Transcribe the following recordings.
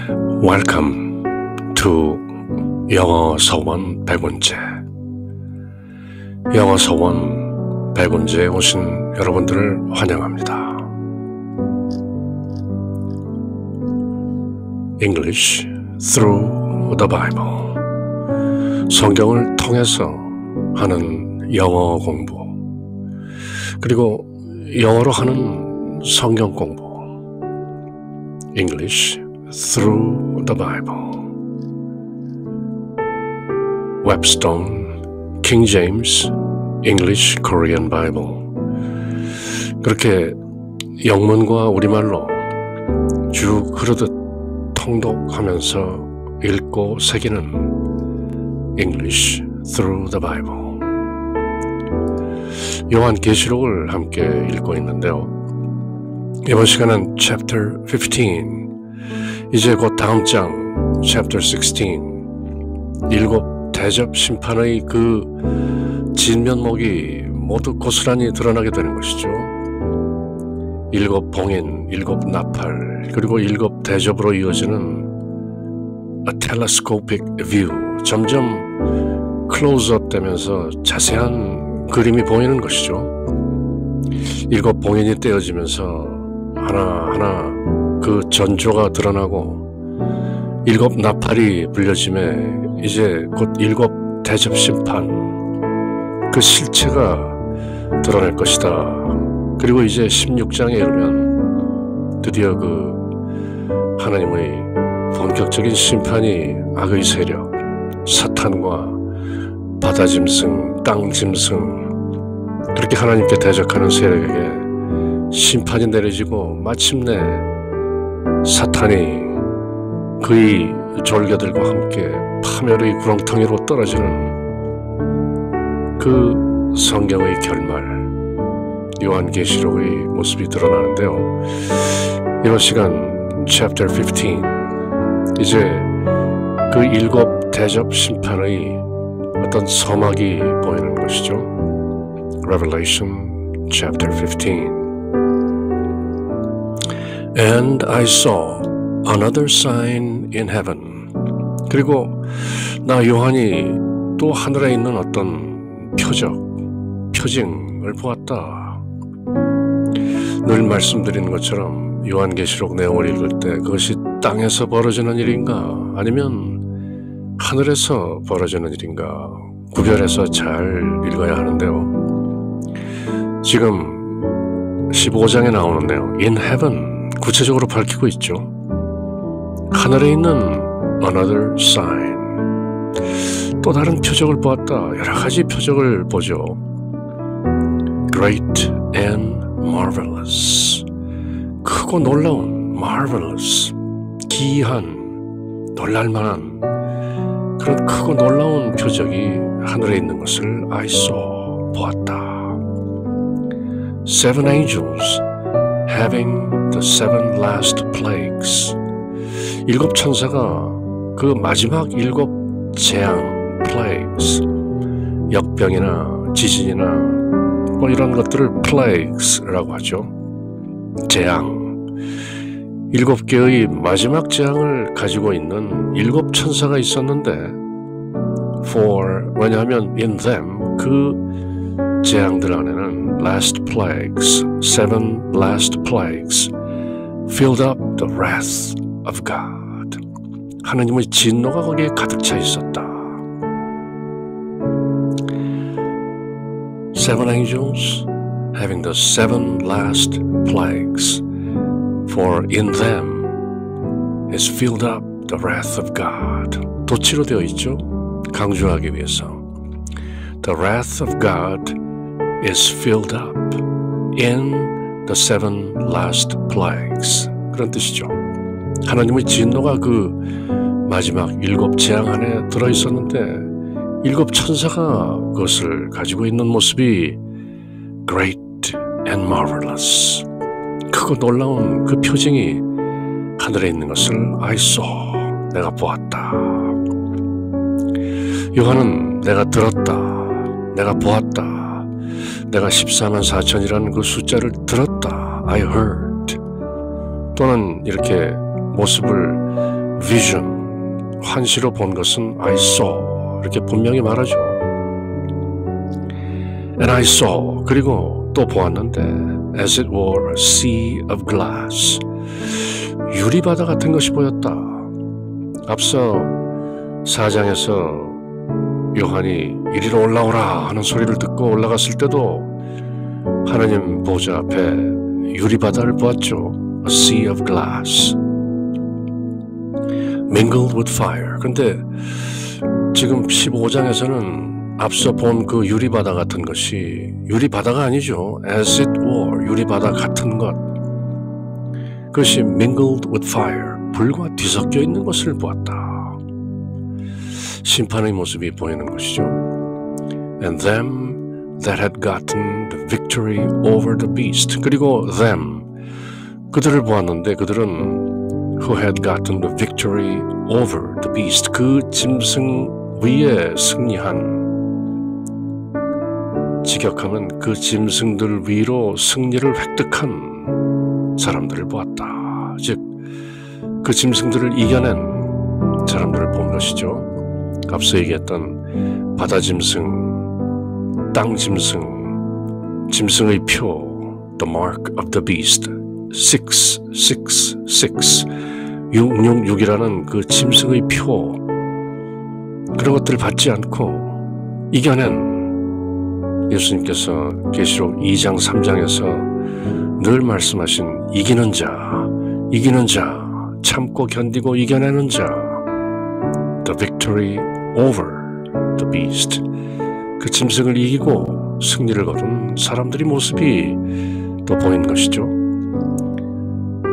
Welcome to 영어 서원 백운재. 영어 서원 백운재에 오신 여러분들을 환영합니다. English through the Bible. 성경을 통해서 하는 영어 공부, 그리고 영어로 하는 성경 공부. English through the Bible. Webstone, King James, English Korean Bible. 그렇게 영문과 우리말로 쭉 흐르듯 통독하면서 읽고 새기는 English through the Bible. 요한계시록을 함께 읽고 있는데요. 이번 시간은 Chapter 15, 이제 곧 다음 장 Chapter 16, 일곱 대접 심판의 그 진면목이 모두 고스란히 드러나게 되는 것이죠. 일곱 봉인, 일곱 나팔, 그리고 일곱 대접으로 이어지는 A telescopic view, 점점 클로즈업 되면서 자세한 그림이 보이는 것이죠. 일곱 봉인이 떼어지면서 하나하나 그 전조가 드러나고 일곱 나팔이 불려짐에 이제 곧 일곱 대접 심판, 그 실체가 드러날 것이다. 그리고 이제 16장에 이르면 드디어 그 하나님의 본격적인 심판이 악의 세력, 사탄과 바다 짐승, 땅 짐승, 그렇게 하나님께 대적하는 세력에게 심판이 내려지고 마침내 사탄이 그의 졸개들과 함께 파멸의 구렁텅이로 떨어지는 그 성경의 결말, 요한계시록의 모습이 드러나는데요. 이번 시간 Chapter 15, 이제 그 일곱 대접 심판의 어떤 서막이 보이는 것이죠. Revelation Chapter 15. And I saw another sign in heaven. 그리고 나 요한이 또 하늘에 있는 어떤 표징을 보았다. 늘 말씀드리는 것처럼 요한계시록 내용을 읽을 때 그것이 땅에서 벌어지는 일인가 아니면 하늘에서 벌어지는 일인가 구별해서 잘 읽어야 하는데요. 지금 15장에 나오는 내용 In heaven 구체적으로 밝히고 있죠. 하늘에 있는 another sign, 또 다른 표적을 보았다. 여러 가지 표적을 보죠. Great and marvelous, 크고 놀라운, marvelous, 기이한, 놀랄만한 그런 크고 놀라운 표적이 하늘에 있는 것을 I saw, 보았다. Seven angels having the seven last plagues. 일곱 천사가 그 마지막 일곱 재앙, plagues, 역병이나 지진이나 뭐 이런 것들을 plagues라고 하죠. 재앙. 일곱 개의 마지막 재앙을 가지고 있는 일곱 천사가 있었는데, for, 왜냐하면 in them, 그 재앙들 안에는 last plagues, seven last plagues, filled up the wrath of God. 하나님의 진노가 거기에 가득 차 있었다. Seven angels having the seven last plagues, for in them is filled up the wrath of God. 도치로 되어 있죠. 강조하기 위해서. The wrath of God is filled up in the seven last plagues. 그런 뜻이죠. 하나님의 진노가 그 마지막 일곱 재앙 안에 들어있었는데 일곱 천사가 그것을 가지고 있는 모습이 great and marvelous, 크고 놀라운 그 표징이 하늘에 있는 것을 I saw, 내가 보았다. 요한은 내가 들었다, 내가 보았다, 내가 14만 4천이라는 그 숫자를 들었다, I heard, 또는 이렇게 모습을 vision, 환시로 본 것은 I saw 이렇게 분명히 말하죠. And I saw, 그리고 또 보았는데 as it were a sea of glass, 유리바다 같은 것이 보였다. 앞서 4장에서 요한이 이리로 올라오라 하는 소리를 듣고 올라갔을 때도 하나님 보좌 앞에 유리바다를 보았죠. A sea of glass mingled with fire. 근데 지금 15장에서는 앞서 본 그 유리바다 같은 것이 유리바다가 아니죠. As it were, 유리바다 같은 것. 그것이 mingled with fire, 불과 뒤섞여 있는 것을 보았다. 심판의 모습이 보이는 것이죠. And them that had gotten the victory over the beast. 그리고 them, 그들을 보았는데 그들은 who had gotten the victory over the beast, 그 짐승 위에 승리한, 직역하면 그 짐승들 위로 승리를 획득한 사람들을 보았다. 즉, 그 짐승들을 이겨낸 사람들을 본 것이죠. 앞서 얘기했던 바다 짐승, 땅 짐승, 짐승의 표, the mark of the beast, 666, 666이라는 그 짐승의 표, 그런 것들을 받지 않고 이겨낸 예수님께서 계시록 2장 3장에서 늘 말씀하신 이기는 자, 참고 견디고 이겨내는 자, the victory over the beast, 그 짐승을 이기고 승리를 거둔 사람들의 모습이 또 보인 것이죠.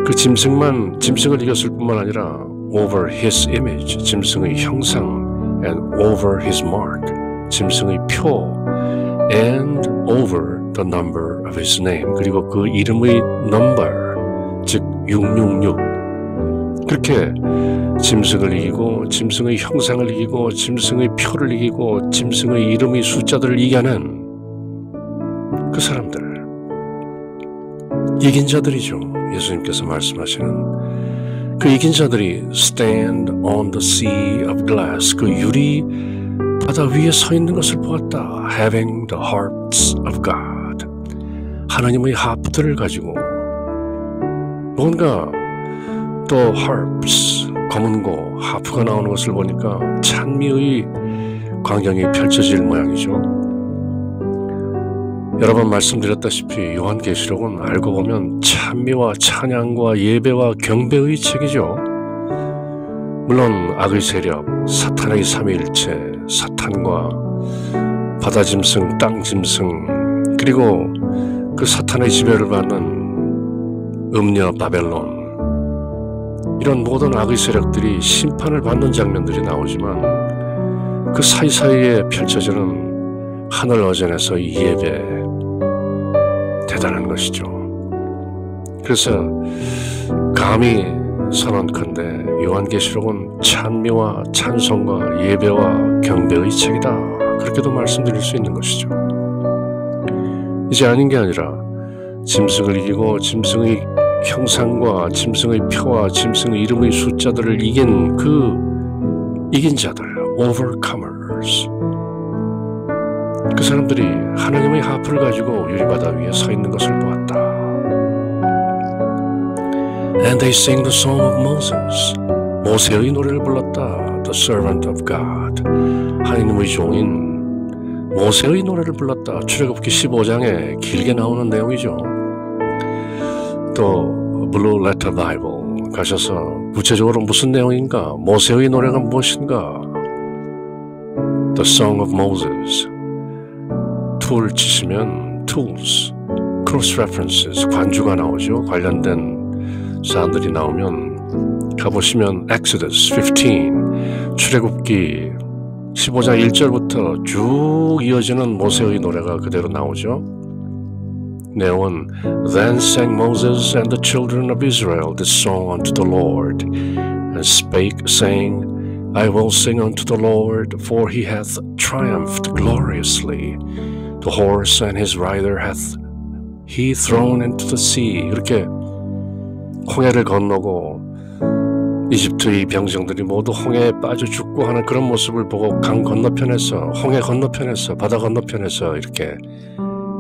그 짐승을 이겼을 뿐만 아니라 over his image, 짐승의 형상, and over his mark, 짐승의 표, and over the number of his name, 그리고 그 이름의 number, 즉 666, 그렇게 짐승을 이기고 짐승의 형상을 이기고 짐승의 표를 이기고 짐승의 이름의 숫자들을 이겨낸 그 사람들, 이긴 자들이죠. 예수님께서 말씀하시는 그 이긴 자들이 stand on the sea of glass, 그 유리 바다 위에 서 있는 것을 보았다. having the harps of God, 하나님의 하프들을 가지고, 뭔가 또 harps, 검은고 하프가 나오는 것을 보니까 찬미의 광경이 펼쳐질 모양이죠. 여러 번 말씀드렸다시피 요한계시록은 알고 보면 찬미와 찬양과 예배와 경배의 책이죠. 물론 악의 세력, 사탄의 삼위일체, 사탄과 바다짐승, 땅짐승, 그리고 그 사탄의 지배를 받는 음녀 바벨론, 이런 모든 악의 세력들이 심판을 받는 장면들이 나오지만 그 사이사이에 펼쳐지는 하늘 어전에서의 예배, 대단한 것이죠. 그래서 감히 선언컨대 요한계시록은 찬미와 찬송과 예배와 경배의 책이다, 그렇게도 말씀드릴 수 있는 것이죠. 이제 아닌 게 아니라 짐승을 이기고 짐승의 형상과 짐승의 표와 짐승의 이름의 숫자들을 이긴 그 이긴 자들, overcomers, 그 사람들이 하나님의 하프를 가지고 유리바다 위에 서 있는 것을 보았다. And they sing the song of Moses, 모세의 노래를 불렀다. The servant of God, 하나님의 종인 모세의 노래를 불렀다. 출애굽기 15장에 길게 나오는 내용이죠. 또 Blue Letter Bible 가셔서 구체적으로 무슨 내용인가, 모세의 노래가 무엇인가, The Song of Moses, 툴 치시면 tools, cross references, 관주가 나오죠. 관련된 사람들이 나오면 가보시면 Exodus 15, 출애굽기 15장 1절부터 쭉 이어지는 모세의 노래가 그대로 나오죠. 내용은 Then sang Moses and the children of Israel this song unto the Lord, and spake, saying, I will sing unto the Lord, for he hath triumphed gloriously. The horse and his rider hath he thrown into the sea. 이렇게 홍해를 건너고 이집트의 병정들이 모두 홍해에 빠져 죽고 하는 그런 모습을 보고 강 건너편에서, 홍해 건너편에서, 바다 건너편에서 이렇게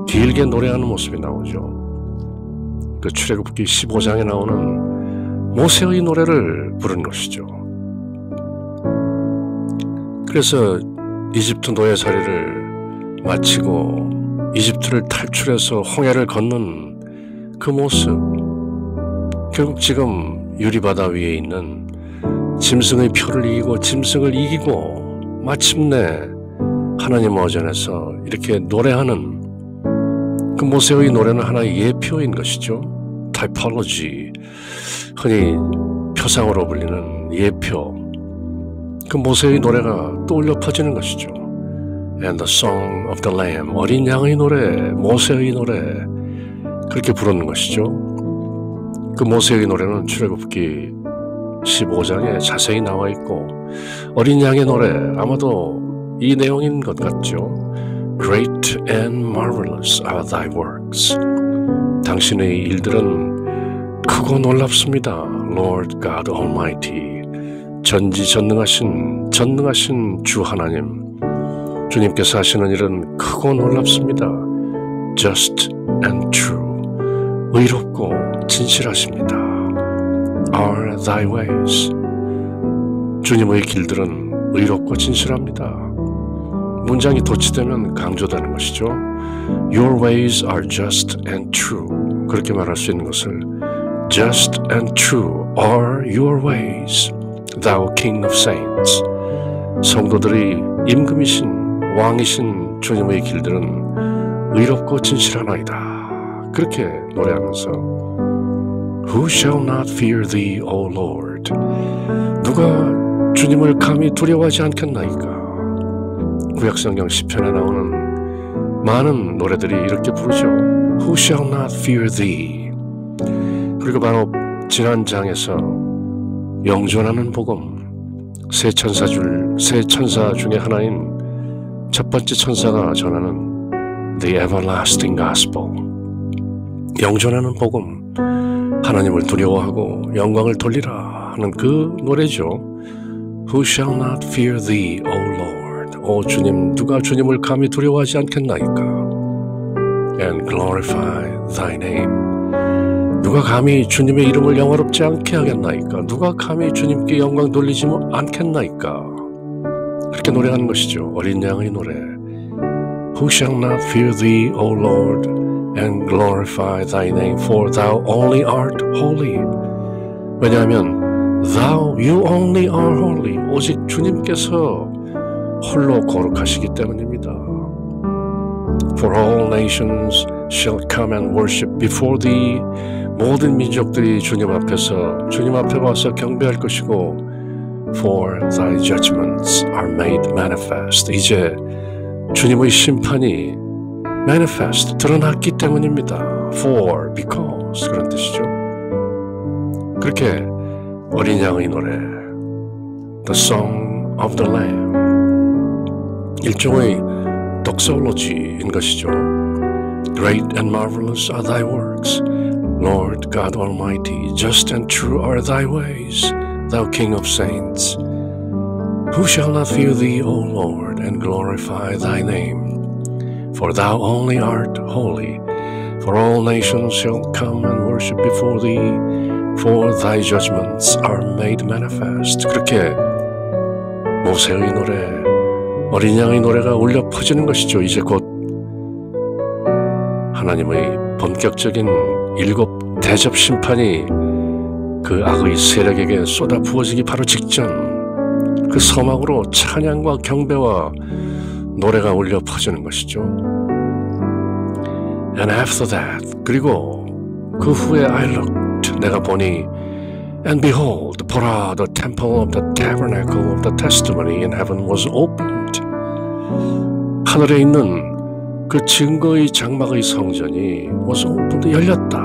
길게 노래하는 모습이 나오죠. 그 출애굽기 15장에 나오는 모세의 노래를 부른 것이죠. 그래서 이집트 노예살이를 마치고 이집트를 탈출해서 홍해를 건넌 그 모습, 결국 지금 유리바다 위에 있는 짐승의 표를 이기고 짐승을 이기고 마침내 하나님 어전에서 이렇게 노래하는 그 모세의 노래는 하나의 예표인 것이죠. 타이폴로지, 흔히 표상으로 불리는 예표, 그 모세의 노래가 떠올려 퍼지는 것이죠. And the song of the lamb, 어린 양의 노래, 모세의 노래, 그렇게 부르는 것이죠. 그 모세의 노래는 출애굽기 15장에 자세히 나와 있고, 어린 양의 노래, 아마도 이 내용인 것 같죠. Great and marvelous are thy works. 당신의 일들은 크고 놀랍습니다. Lord God Almighty. 전지전능하신 주 하나님, 주님께서 하시는 일은 크고 놀랍습니다. Just and true. 의롭고 진실하십니다. Are thy ways. 주님의 길들은 의롭고 진실합니다. 문장이 도치되면 강조되는 것이죠. Your ways are just and true. 그렇게 말할 수 있는 것을 Just and true are your ways, thou King of saints. 성도들이 임금이신 왕이신 주님의 길들은 의롭고 진실하나이다. 그렇게 노래하면서 Who shall not fear thee, O Lord? 누가 주님을 감히 두려워하지 않겠나이까? 구약성경 시편에 나오는 많은 노래들이 이렇게 부르죠. Who shall not fear thee? 그리고 바로 지난 장에서 영존하는 복음, 세 천사 중에 하나인 첫 번째 천사가 전하는 The Everlasting Gospel, 영존하는 복음, 하나님을 두려워하고 영광을 돌리라 하는 그 노래죠. Who shall not fear thee, O Lord? 오 주님, 누가 주님을 감히 두려워하지 않겠나이까? And glorify thy name. 누가 감히 주님의 이름을 영화롭지 않게 하겠나이까? 누가 감히 주님께 영광 돌리지 않겠나이까? 그렇게 노래하는 것이죠. 어린 양의 노래. Who shall not fear thee, O Lord, and glorify thy name, for thou only art holy. 왜냐하면 you only are holy. 오직 주님께서 홀로 거룩하시기 때문입니다. For all nations shall come and worship before thee. 모든 민족들이 주님 앞에 와서 경배할 것이고 For thy judgments are made manifest. 이제 주님의 심판이 manifest, 드러났기 때문입니다. For, because 그런 뜻이죠. 그렇게 어린 양의 노래 The Song of the Lamb, 일종의 독설로지인 것이죠. Great and marvelous are thy works, Lord God Almighty. Just and true are thy ways, thou King of saints. Who shall not fear thee, O Lord, and glorify thy name? For thou only art holy. For all nations shall come and worship before thee, for thy judgments are made manifest. 그렇게 모세의 노래, 어린 양의 노래가 울려 퍼지는 것이죠. 이제 곧 하나님의 본격적인 7 대접 심판이 그 악의 세력에게 쏟아 부어지기 바로 직전, 그 서막으로 찬양과 경배와 노래가 울려 퍼지는 것이죠. And after that, 그리고 그 후에 I looked, 내가 보니 And behold, 보라, the temple of the tabernacle of the testimony in heaven was opened. 하늘에 있는 그 증거의 장막의 성전이 was opened, 열렸다.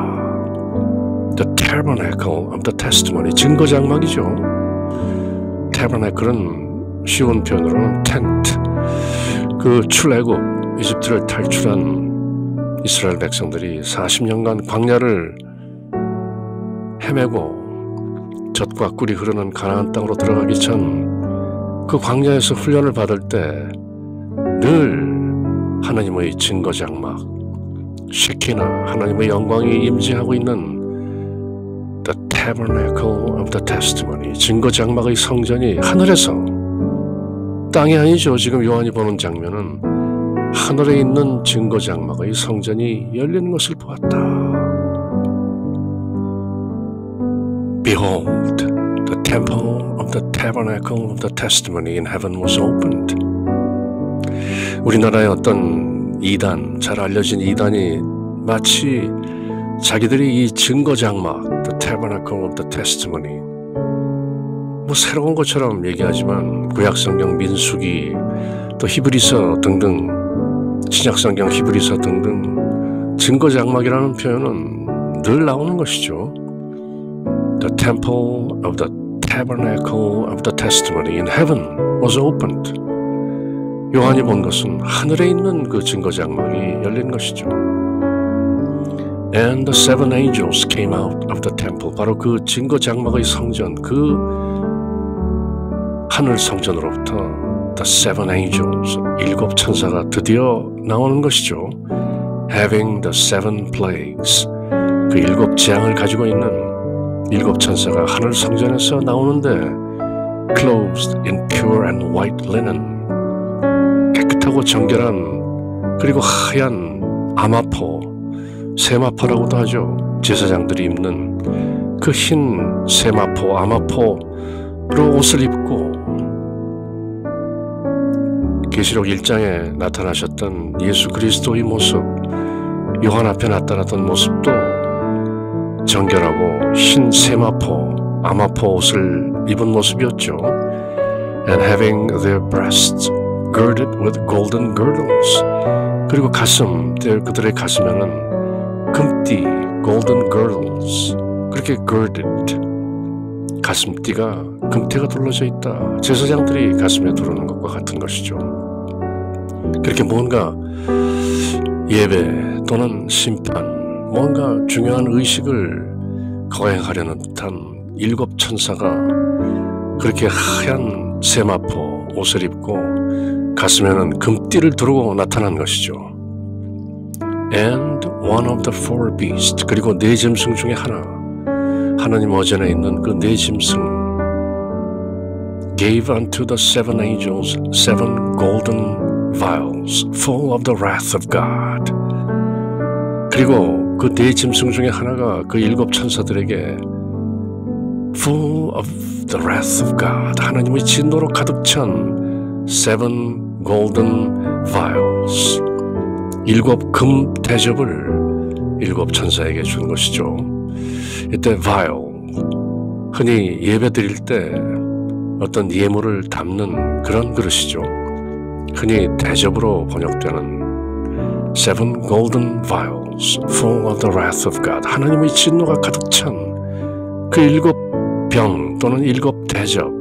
The tabernacle of the testimony, 증거 장막이죠. tabernacle은 쉬운 표현으로는 tent. 그 출애굽, 이집트를 탈출한 이스라엘 백성들이 40년간 광야를 헤매고 젖과 꿀이 흐르는 가나안 땅으로 들어가기 전 그 광야에서 훈련을 받을 때 늘 하나님의 증거 장막, 쉐키나 하나님의 영광이 임재하고 있는 The Tabernacle of the Testimony, 증거 장막의 성전이 하늘에서, 땅이 아니죠. 지금 요한이 보는 장면은 하늘에 있는 증거 장막의 성전이 열리는 것을 보았다. Behold, the temple of the tabernacle of the testimony in heaven was opened. 우리나라의 어떤 이단, 잘 알려진 이단이 마치 자기들이 이 증거 장막, the tabernacle of the testimony, 뭐 새로운 것처럼 얘기하지만 구약성경 민수기, 또 히브리서 등등, 신약성경 히브리서 등등 증거 장막이라는 표현은 늘 나오는 것이죠. The temple of the tabernacle of the testimony in heaven was opened. 요한이 본 것은 하늘에 있는 그 증거 장막이 열린 것이죠. And the seven angels came out of the temple. 바로 그 증거 장막의 성전, 그 하늘 성전으로부터 the seven angels, 일곱 천사가 드디어 나오는 것이죠. Having the seven plagues, 그 일곱 재앙을 가지고 있는 일곱 천사가 하늘 성전에서 나오는데 clothed in pure and white linen, 깨끗하고 정결한 그리고 하얀 아마포, 세마포라고도 하죠. 제사장들이 입는 그 흰 세마포, 아마포로 옷을 입고 계시록 1장에 나타나셨던 예수 그리스도의 모습, 요한 앞에 나타났던 모습도 정결하고 흰 세마포, 아마포 옷을 입은 모습이었죠. And having their breasts girded with golden girdles. 그리고 가슴, 그들의 가슴에는 금띠, golden girdles, 그렇게 girded, 가슴띠가 금태가 둘러져 있다. 제사장들이 가슴에 두르는 것과 같은 것이죠. 그렇게 뭔가 예배 또는 심판, 뭔가 중요한 의식을 거행하려는 듯한 일곱 천사가 그렇게 하얀 세마포 옷을 입고 가슴에는 금띠를 두르고 나타난 것이죠. And one of the four beasts, 그리고 네 짐승 중에 하나, 하나님 어전에 있는 그 네 짐승, gave unto the seven angels seven golden vials full of the wrath of God. 그리고 그 네 짐승 중에 하나가 그 일곱 천사들에게 full of the wrath of God, 하나님의 진노로 가득 찬 seven golden vials, 일곱 금 대접을 일곱 천사에게 준 것이죠. 이때 vial, 흔히 예배 드릴 때 어떤 예물을 담는 그런 그릇이죠. 흔히 대접으로 번역되는 seven golden vials full of the wrath of God, 하나님의 진노가 가득 찬 그 일곱 병 또는 일곱 대접을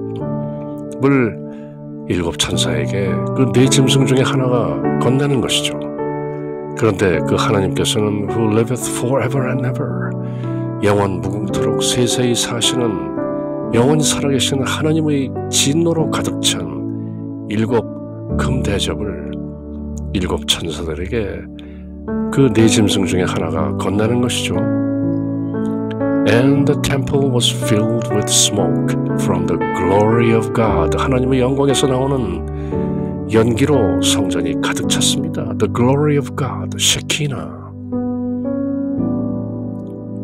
일곱 천사에게 그 네 짐승 중에 하나가 건네는 것이죠. 그런데 그 하나님께서는 who liveth forever and ever, 영원 무궁토록 세세히 사시는 영원히 살아계시는 하나님의 진노로 가득 찬 일곱 금 대접을 일곱 천사들에게 그 네 짐승 중에 하나가 건네는 것이죠. And the temple was filled with smoke from the glory of God. 하나님의 영광에서 나오는 연기로 성전이 가득 찼습니다. The glory of God, 셰키나.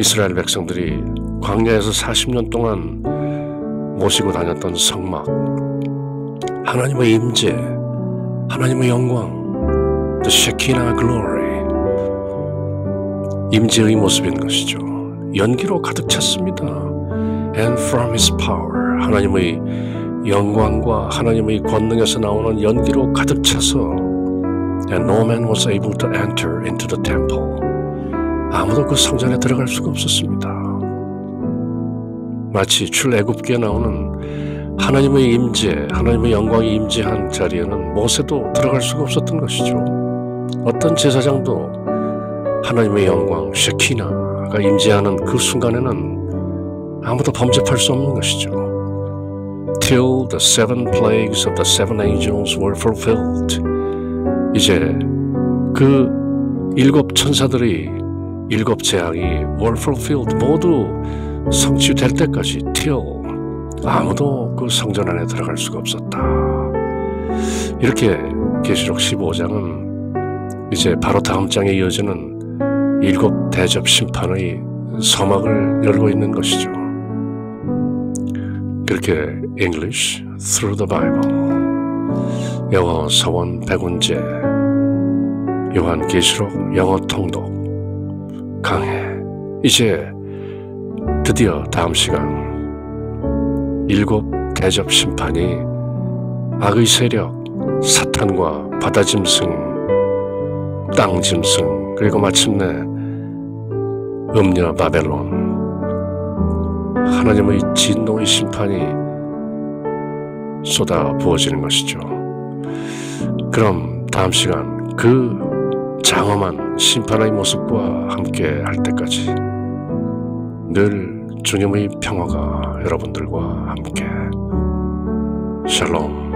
이스라엘 백성들이 광야에서 40년 동안 모시고 다녔던 성막, 하나님의 임재, 하나님의 영광, the Shekinah glory, 임재의 모습인 것이죠. 연기로 가득 찼습니다. And from His power, 하나님의 영광과 하나님의 권능에서 나오는 연기로 가득 차서 And no man was able to enter into the temple. 아무도 그 성전에 들어갈 수가 없었습니다. 마치 출애굽기에 나오는 하나님의 임재, 하나님의 영광이 임재한 자리에는 모세도 들어갈 수가 없었던 것이죠. 어떤 제사장도 하나님의 영광, 셰키나가 임재하는 그 순간에는 아무도 범접할 수 없는 것이죠. Till the seven plagues of the seven angels were fulfilled. 이제 그 일곱 천사들이 일곱 재앙이 were fulfilled 모두 성취될 때까지 till 아무도 그 성전 안에 들어갈 수가 없었다. 이렇게 계시록 15장은 이제 바로 다음 장에 이어지는 일곱 대접 심판의 서막을 열고 있는 것이죠. 그렇게 English through the Bible 영어 서원 백운제 요한계시록 영어 통독 강해. 이제 드디어 다음 시간 일곱 대접 심판이 악의 세력 사탄과 바다 짐승 땅 짐승 그리고 마침내 음녀 바벨론 하나님의 진노의 심판이 쏟아 부어지는 것이죠. 그럼 다음 시간 그 장엄한 심판의 모습과 함께 할 때까지 늘 주님의 평화가 여러분들과 함께 샬롬.